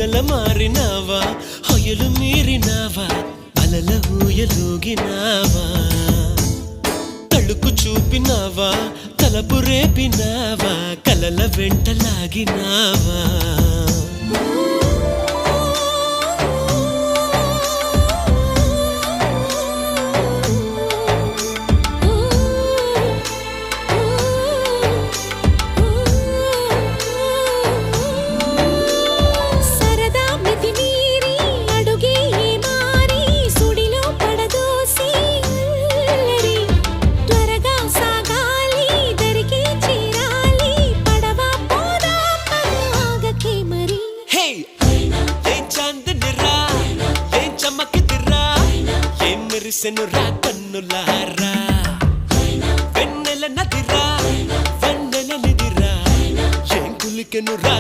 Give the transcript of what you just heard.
మొగల మారినావా హొయలు మీరినావా అలల ఊయలూగినావా తళుకు చూపినావా తలపు రేపినావా కలల వెంటలాగినావా మెరిసెనురా కన్నులారా వెన్నెల నదిరా వెన్నెల నిదిరా ఏం కులికెనురా